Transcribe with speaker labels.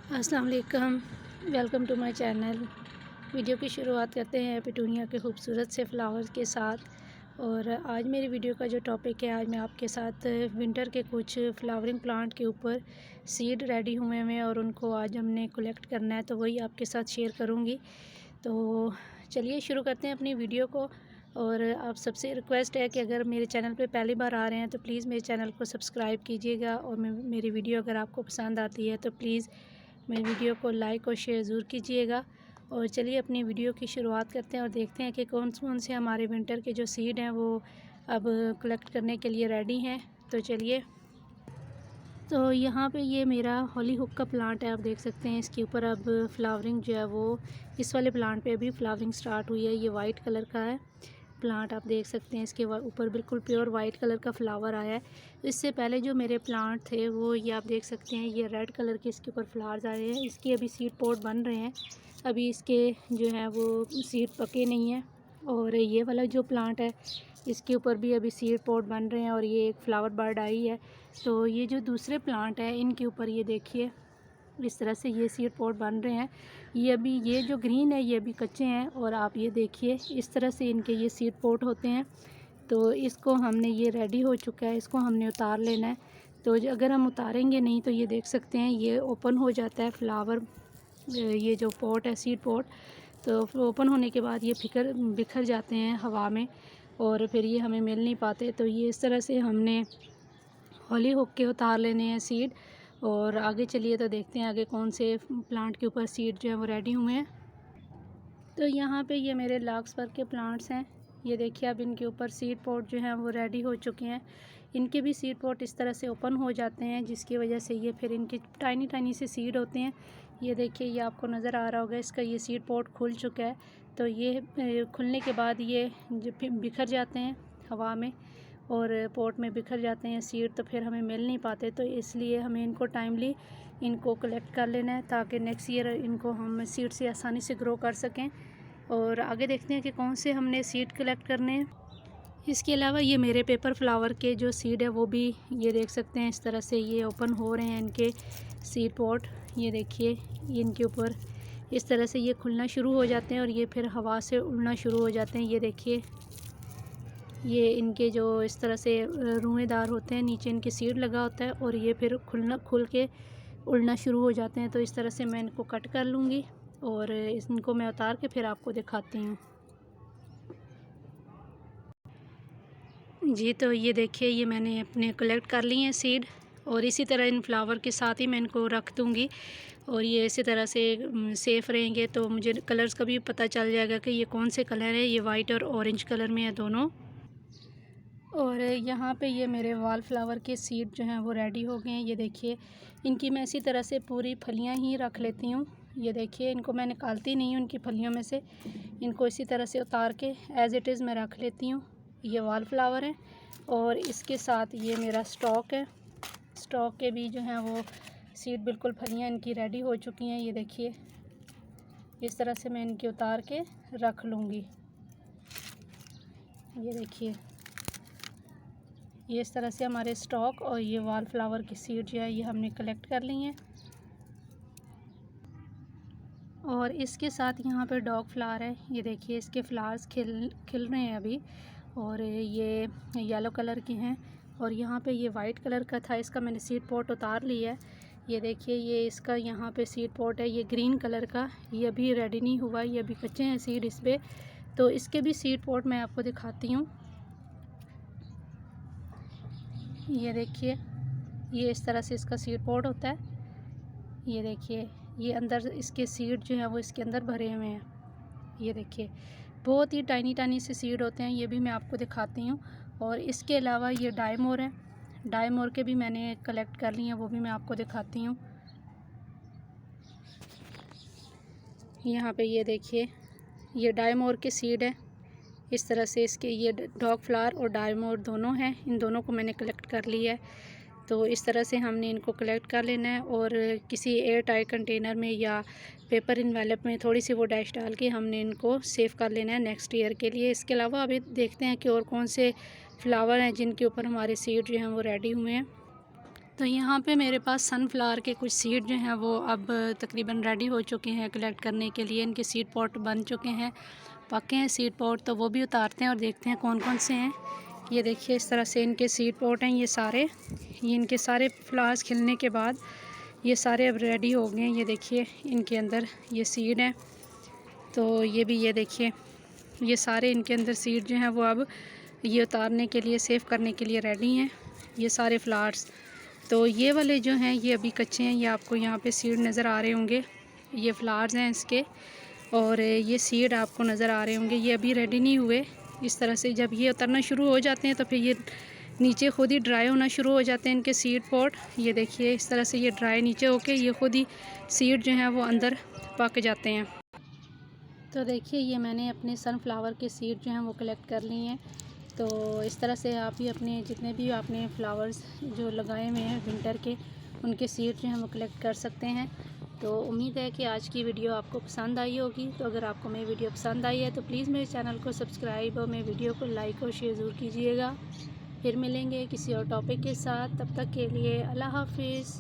Speaker 1: अस्सलाम वालेकुम, welcome to my channel. Video की शुरुआत करते हैं पिटूनिया के खूबसूरत से फ्लावर्स के साथ। और आज मेरी वीडियो का जो टॉपिक है, आज मैं आपके साथ विंटर के कुछ फ्लावरिंग प्लांट के ऊपर सीड रेडी हुए हैं और उनको आज हमने कलेक्ट करना है, तो वही आपके साथ शेयर करूँगी। तो चलिए शुरू करते हैं अपनी वीडियो को। और आप सबसे रिक्वेस्ट है कि अगर मेरे चैनल पे पहली बार आ रहे हैं तो प्लीज़ मेरे चैनल को सब्सक्राइब कीजिएगा, और मेरी वीडियो अगर आपको पसंद आती है तो प्लीज़ मेरी वीडियो को लाइक और शेयर ज़रूर कीजिएगा। और चलिए अपनी वीडियो की शुरुआत करते हैं और देखते हैं कि कौन कौन से हमारे विंटर के जो सीड हैं वो अब कलेक्ट करने के लिए रेडी हैं। तो चलिए, तो यहाँ पे ये मेरा हॉली हुक का प्लांट है, आप देख सकते हैं इसके ऊपर अब फ्लावरिंग जो है वो इस वाले प्लांट पे अभी फ्लावरिंग स्टार्ट हुई है। ये वाइट कलर का है प्लांट, आप देख सकते हैं इसके ऊपर बिल्कुल प्योर वाइट कलर का फ्लावर आया है। इससे पहले जो मेरे प्लांट थे वो ये आप देख सकते हैं, ये रेड कलर के इसके ऊपर फ्लावर्स आए हैं। इसके अभी सीड पॉट बन रहे हैं, अभी इसके जो है वो सीड पके नहीं हैं। और ये वाला जो प्लांट है इसके ऊपर भी अभी सीड पॉट बन रहे हैं और ये एक फ्लावर बर्ड आई है। तो ये जो दूसरे प्लांट है इनके ऊपर ये देखिए इस तरह से ये सीड पॉट बन रहे हैं। ये अभी ये जो ग्रीन है ये अभी कच्चे हैं, और आप ये देखिए इस तरह से इनके ये सीड पॉट होते हैं। तो इसको हमने, ये रेडी हो चुका है, इसको हमने उतार लेना है। तो अगर हम उतारेंगे नहीं तो ये देख सकते हैं ये ओपन हो जाता है फ्लावर, ये जो पॉट है सीड पॉट, तो ओपन होने के बाद ये बिखर जाते हैं हवा में और फिर ये हमें मिल नहीं पाते। तो ये इस तरह से हमने हॉली हुक के उतार लेने हैं सीड। और आगे चलिए तो देखते हैं आगे कौन से प्लांट के ऊपर सीड जो है वो रेडी हुए हैं। तो यहाँ पे ये मेरे लार्क्सबर्ग के प्लांट्स हैं, ये देखिए अब इनके ऊपर सीड पॉट जो हैं वो रेडी हो चुके हैं। इनके भी सीड पॉट इस तरह से ओपन हो जाते हैं, जिसकी वजह से ये फिर इनके टाइनी टाइनी से सीड होते हैं। ये देखिए ये आपको नज़र आ रहा होगा, इसका ये सीड पॉट खुल चुका है। तो ये खुलने के बाद ये बिखर जाते हैं हवा में और पॉट में बिखर जाते हैं सीड, तो फिर हमें मिल नहीं पाते। तो इसलिए हमें इनको टाइमली इनको कलेक्ट कर लेना है ताकि नेक्स्ट ईयर इनको हम सीड से आसानी से ग्रो कर सकें। और आगे देखते हैं कि कौन से हमने सीड कलेक्ट करने हैं। इसके अलावा ये मेरे पेपर फ्लावर के जो सीड है वो भी ये देख सकते हैं इस तरह से ये ओपन हो रहे हैं इनके सीड पॉट। ये देखिए इनके ऊपर इस तरह से ये खुलना शुरू हो जाते हैं और ये फिर हवा से उड़ना शुरू हो जाते हैं। ये देखिए ये इनके जो इस तरह से रुएदार होते हैं, नीचे इनके सीड लगा होता है और ये फिर खुल के उड़ना शुरू हो जाते हैं। तो इस तरह से मैं इनको कट कर लूँगी और इनको मैं उतार के फिर आपको दिखाती हूँ। जी, तो ये देखिए ये मैंने अपने कलेक्ट कर लिए हैं सीड, और इसी तरह इन फ्लावर के साथ ही मैं इनको रख दूँगी और ये इसी तरह से सेफ़ रहेंगे। तो मुझे कलर्स का भी पता चल जाएगा कि ये कौन से कलर है, ये वाइट और ऑरेंज कलर में है दोनों। और यहाँ पे ये मेरे वाल फ्लावर के सीड जो हैं वो रेडी हो गए हैं। ये देखिए इनकी मैं इसी तरह से पूरी फलियाँ ही रख लेती हूँ। ये देखिए इनको मैं निकालती नहीं हूँ इनकी फलियों में से, इनको इसी तरह से उतार के एज़ इट इज़ मैं रख लेती हूँ। ये वाल फ्लावर है और इसके साथ ये मेरा स्टॉक है। स्टॉक के भी जो हैं वो सीड बिल्कुल फलियाँ इनकी रेडी हो चुकी हैं। ये देखिए इस तरह से मैं इनके उतार के रख लूँगी। ये देखिए ये इस तरह से हमारे स्टॉक और ये वाल फ्लावर की सीड जो है ये हमने कलेक्ट कर ली हैं। और इसके साथ यहाँ पे डॉग फ्लावर है, ये देखिए इसके फ्लावर्स खिल रहे हैं अभी, और ये येलो कलर के हैं। और यहाँ पे ये वाइट कलर का था, इसका मैंने सीड पॉट उतार लिया है। ये देखिए ये इसका यहाँ पे सीड पॉट है, ये ग्रीन कलर का, ये अभी रेडी नहीं हुआ, ये अभी कच्चे हैं सीड इस पर। तो इसके भी सीड पॉट मैं आपको दिखाती हूँ। ये देखिए ये इस तरह से इसका सीड पॉट होता है। ये देखिए ये अंदर इसके सीड जो है वो इसके अंदर भरे हुए हैं। ये देखिए बहुत ही टाइनी टाइनी से सीड होते हैं, ये भी मैं आपको दिखाती हूँ। और इसके अलावा ये डायमोर है, डायमोर के भी मैंने कलेक्ट कर लिए हैं, वो भी मैं आपको दिखाती हूँ। यहाँ पे ये देखिए ये डायमोर के सीड है, इस तरह से इसके ये डॉग फ्लावर और डायमोर दोनों हैं, इन दोनों को मैंने कलेक्ट कर लिया है। तो इस तरह से हमने इनको कलेक्ट कर लेना है और किसी एयर टाइट कंटेनर में या पेपर इन्वेलप में थोड़ी सी वो डैश डाल के हमने इनको सेव कर लेना है नेक्स्ट ईयर के लिए। इसके अलावा अभी देखते हैं कि और कौन से फ्लावर हैं जिनके ऊपर हमारे सीड जो हैं वो रेडी हुए हैं। तो यहाँ पे मेरे पास सनफ्लावर के कुछ सीड जो हैं वो अब तकरीबन रेडी हो चुके हैं कलेक्ट करने के लिए। इनके सीड पॉट बन चुके हैं, पके हैं सीड पॉट, तो वो भी उतारते हैं और देखते हैं कौन कौन से हैं। ये देखिए इस तरह से इनके सीड पॉट हैं ये इनके सारे फ्लावर्स खिलने के बाद ये सारे अब रेडी हो गए हैं। ये देखिए इनके अंदर ये सीड हैं, तो ये देखिए ये सारे इनके अंदर सीड जो हैं वो अब ये उतारने के लिए, सेव करने के लिए रेडी हैं ये सारे फ्लावर्स। तो ये वाले जो हैं ये अभी कच्चे हैं, ये आपको यहाँ पे सीड नज़र आ रहे होंगे, ये फ्लावर्स हैं इसके, और ये सीड आपको नज़र आ रहे होंगे, ये अभी रेडी नहीं हुए। इस तरह से जब ये उतरना शुरू हो जाते हैं तो फिर ये नीचे खुद ही ड्राई होना शुरू हो जाते हैं इनके सीड पॉट। ये देखिए इस तरह से ये ड्राई नीचे होके ये खुद ही सीड जो हैं वो अंदर पक जाते हैं। तो देखिए ये मैंने अपने सनफ्लावर के सीड जो हैं वो कलेक्ट कर लिए हैं। तो इस तरह से आप भी अपने जितने भी आपने फ्लावर्स जो लगाए हुए हैं विंटर के, उनके सीड जो हैं वो कलेक्ट कर सकते हैं। तो उम्मीद है कि आज की वीडियो आपको पसंद आई होगी। तो अगर आपको मेरी वीडियो पसंद आई है तो प्लीज़ मेरे चैनल को सब्सक्राइब और मेरी वीडियो को लाइक और शेयर ज़रूर कीजिएगा। फिर मिलेंगे किसी और टॉपिक के साथ, तब तक के लिए अल्लाह हाफिज़।